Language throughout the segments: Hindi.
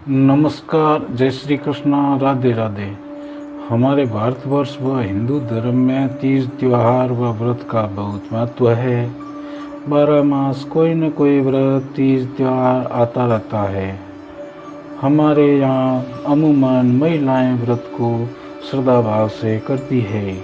नमस्कार, जय श्री कृष्णा, राधे राधे। हमारे भारतवर्ष व हिंदू धर्म में तीज त्योहार व व्रत का बहुत महत्व है। 12 मास कोई न कोई व्रत तीज त्योहार आता रहता है। हमारे यहाँ अमूमन महिलाएं व्रत को श्रद्धा भाव से करती है।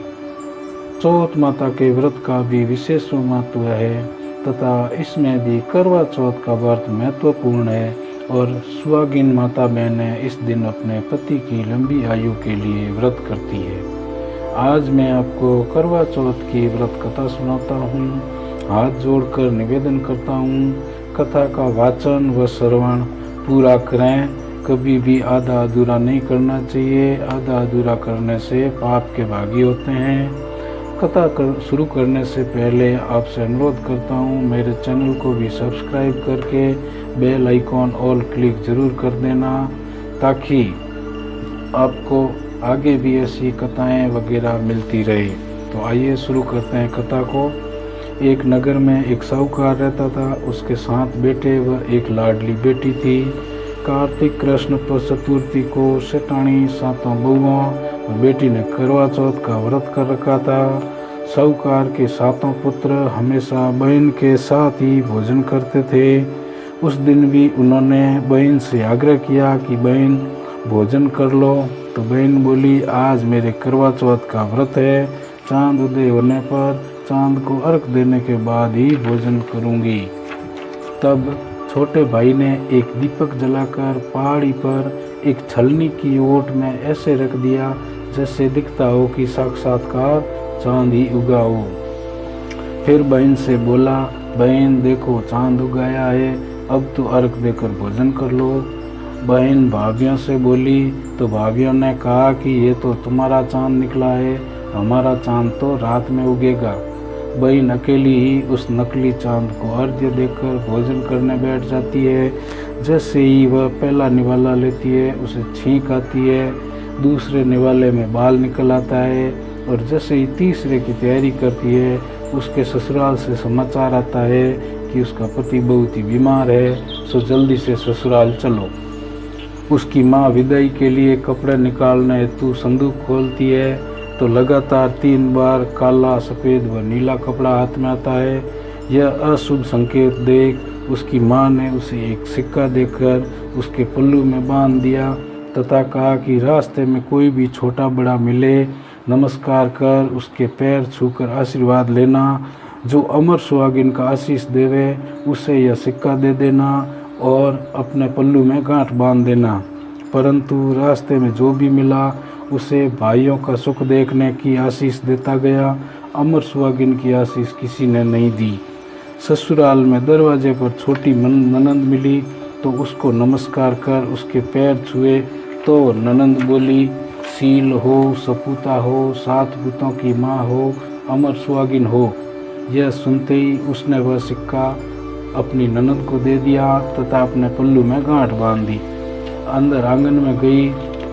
चौथ माता के व्रत का भी विशेष महत्व है तथा इसमें भी करवा चौथ का व्रत महत्वपूर्ण है और सुहागिन माता बहनें इस दिन अपने पति की लंबी आयु के लिए व्रत करती है। आज मैं आपको करवा चौथ की व्रत कथा सुनाता हूँ। हाथ जोड़कर निवेदन करता हूँ, कथा का वाचन व श्रवण पूरा करें। कभी भी आधा अधूरा नहीं करना चाहिए। आधा अधूरा करने से पाप के भागी होते हैं। कथा शुरू करने से पहले आपसे अनुरोध करता हूँ, मेरे चैनल को भी सब्सक्राइब करके बेल आइकॉन ऑल क्लिक ज़रूर कर देना ताकि आपको आगे भी ऐसी कथाएं वगैरह मिलती रहे। तो आइए शुरू करते हैं कथा को। एक नगर में एक साहूकार रहता था। उसके 7 बेटे व एक लाडली बेटी थी। कार्तिक कृष्ण चतुर्थी को सेठानी 7 बहुओं और बेटी ने करवा चौथ का व्रत कर रखा था। साहूकार के 7 पुत्र हमेशा बहन के साथ ही भोजन करते थे। उस दिन भी उन्होंने बहन से आग्रह किया कि बहन भोजन कर लो। तो बहन बोली, आज मेरे करवा चौथ का व्रत है। चांद उदय होने पर चांद को अर्घ देने के बाद ही भोजन करूंगी। तब छोटे भाई ने एक दीपक जलाकर पहाड़ी पर एक छलनी की ओट में ऐसे रख दिया जैसे दिखता हो कि साक्षात्कार चांद ही उगा हो। फिर बहन से बोला, बहन देखो चांद उगाया है, अब तो अर्घ देकर भोजन कर लो। बहन भाभियों से बोली तो भाभियों ने कहा कि ये तो तुम्हारा चांद निकला है, हमारा चांद तो रात में उगेगा। बहन अकेली ही उस नकली चांद को अर्घ्य देकर भोजन करने बैठ जाती है। जैसे ही वह पहला निवाला लेती है उसे छींक आती है, दूसरे निवाले में बाल निकल आता है और जैसे ही तीसरे की तैयारी करती है उसके ससुराल से समाचार आता है कि उसका पति बहुत ही बीमार है, सो जल्दी से ससुराल चलो। उसकी माँ विदाई के लिए कपड़े निकालने हेतु संदूक खोलती है तो लगातार 3 बार काला, सफ़ेद व नीला कपड़ा हाथ में आता है। यह अशुभ संकेत देख उसकी माँ ने उसे एक सिक्का देकर उसके पल्लू में बांध दिया तथा कहा कि रास्ते में कोई भी छोटा बड़ा मिले, नमस्कार कर उसके पैर छूकर आशीर्वाद लेना। जो अमर सुहागिन का आशीष देवे उसे यह सिक्का दे देना और अपने पल्लू में गांठ बांध देना। परंतु रास्ते में जो भी मिला उसे भाइयों का सुख देखने की आशीष देता गया। अमर सुहागिन की आशीष किसी ने नहीं दी। ससुराल में दरवाजे पर छोटी ननंद मिली तो उसको नमस्कार कर उसके पैर छुए तो ननंद बोली, सील हो, सपूता हो, 7 पुतों की माँ हो, अमर सुहागिन हो। यह सुनते ही उसने वह सिक्का अपनी ननंद को दे दिया तथा अपने पल्लू में गांठ बांध दी। अंदर आंगन में गई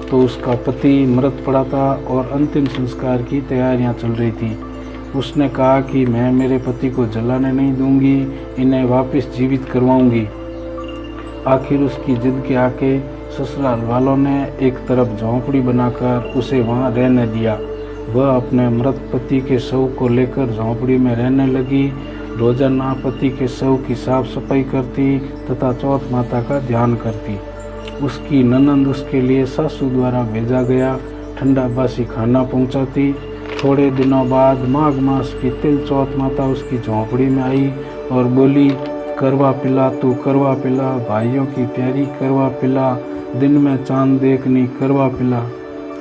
तो उसका पति मृत पड़ा था और अंतिम संस्कार की तैयारियां चल रही थी। उसने कहा कि मैं मेरे पति को जलाने नहीं दूंगी, इन्हें वापस जीवित करवाऊंगी। आखिर उसकी जिद के आके ससुराल वालों ने एक तरफ झोंपड़ी बनाकर उसे वहां रहने दिया। वह अपने मृत पति के शव को लेकर झोंपड़ी में रहने लगी। रोजाना पति के शव की साफ सफाई करती तथा चौथ माता का ध्यान करती। उसकी ननंद उसके लिए सासू द्वारा भेजा गया ठंडा बासी खाना पहुंचाती। थोड़े दिनों बाद माघ मास की तिल चौथ माता उसकी झोंपड़ी में आई और बोली, करवा पिला तू करवा पिला, भाइयों की प्यारी करवा पिला, दिन में चांद देखनी करवा पिला।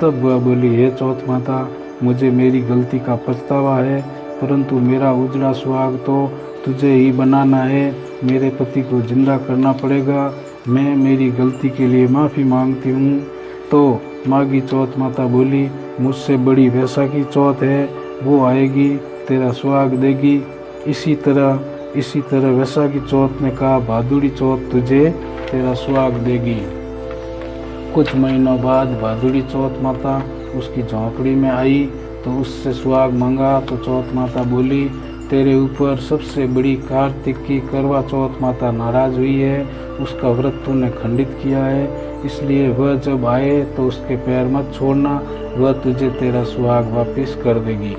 तब वह बोली, हे चौथ माता, मुझे मेरी गलती का पछतावा है, परंतु मेरा उजड़ा सुहाग तो तुझे ही बनाना है। मेरे पति को जिंदा करना पड़ेगा। मैं मेरी गलती के लिए माफ़ी मांगती हूँ। तो माघी चौथ माता बोली, मुझसे बड़ी वैशाखी चौथ है, वो आएगी तेरा सुहाग देगी। इसी तरह वैशाखी चौथ ने कहा, भादुड़ी चौथ तुझे तेरा सुहाग देगी। कुछ महीनों बाद भादुड़ी चौथ माता उसकी झोंपड़ी में आई तो उससे सुहाग मांगा तो चौथ माता बोली, तेरे ऊपर सबसे बड़ी कार्तिक की करवा चौथ माता नाराज हुई है, उसका व्रत तूने खंडित किया है, इसलिए वह जब आए तो उसके पैर मत छोड़ना, वह तुझे तेरा सुहाग वापस कर देगी।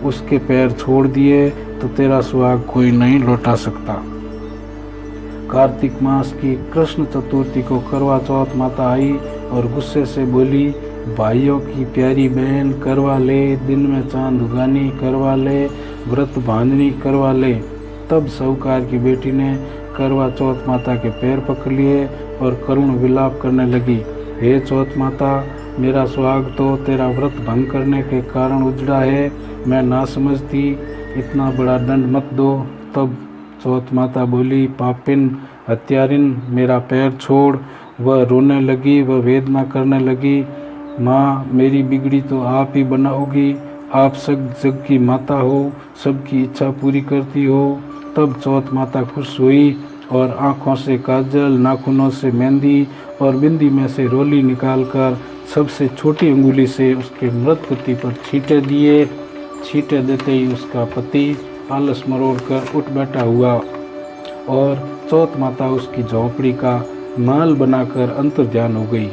उसके पैर छोड़ दिए तो तेरा सुहाग कोई नहीं लौटा सकता। कार्तिक मास की कृष्ण चतुर्थी को करवा चौथ माता आई और गुस्से से बोली, भाइयों की प्यारी बहन करवा ले, दिन में चांद उगानी करवा ले, व्रत बांधनी करवा ले। तब साहूकार की बेटी ने करवा चौथ माता के पैर पकड़ लिए और करुण विलाप करने लगी, हे चौथ माता, मेरा सुहाग तो तेरा व्रत भंग करने के कारण उजड़ा है, मैं ना समझती, इतना बड़ा दंड मत दो। तब चौथ माता बोली, पापिन हत्यारिन, मेरा पैर छोड़। वह रोने लगी, वह वेदना करने लगी, माँ मेरी बिगड़ी तो आप ही बनाओगी, आप सब जग की माता हो, सबकी इच्छा पूरी करती हो। तब चौथ माता खुश हुई और आँखों से काजल, नाखूनों से मेहंदी और बिंदी में से रोली निकालकर सबसे छोटी अंगुली से उसके मृत पति पर छींटे दिए। छींटे देते ही उसका पति आलस मरोड़ कर उठ बैठा हुआ और चौथ माता उसकी झोंपड़ी का महल बनाकर अंतर्ध्यान हो गई।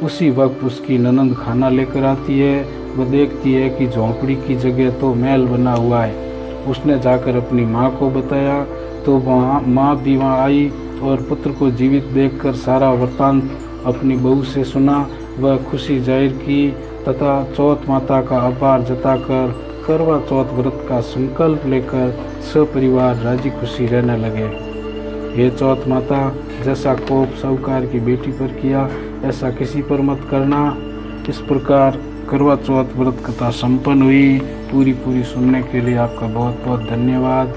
उसी वक्त उसकी ननंद खाना लेकर आती है, वह देखती है कि झोंपड़ी की जगह तो महल बना हुआ है। उसने जाकर अपनी माँ को बताया तो वहाँ माँ भी वहाँ आई और पुत्र को जीवित देखकर सारा वृत्तांत अपनी बहू से सुना। वह खुशी जाहिर की तथा चौथ माता का आभार जताकर करवा चौथ व्रत का संकल्प लेकर सपरिवार राजी खुशी रहने लगे। हे चौथ माता, जैसा कोप साहूकार की बेटी पर किया ऐसा किसी पर मत करना। इस प्रकार करवा चौथ व्रत कथा संपन्न हुई। पूरी सुनने के लिए आपका बहुत बहुत धन्यवाद।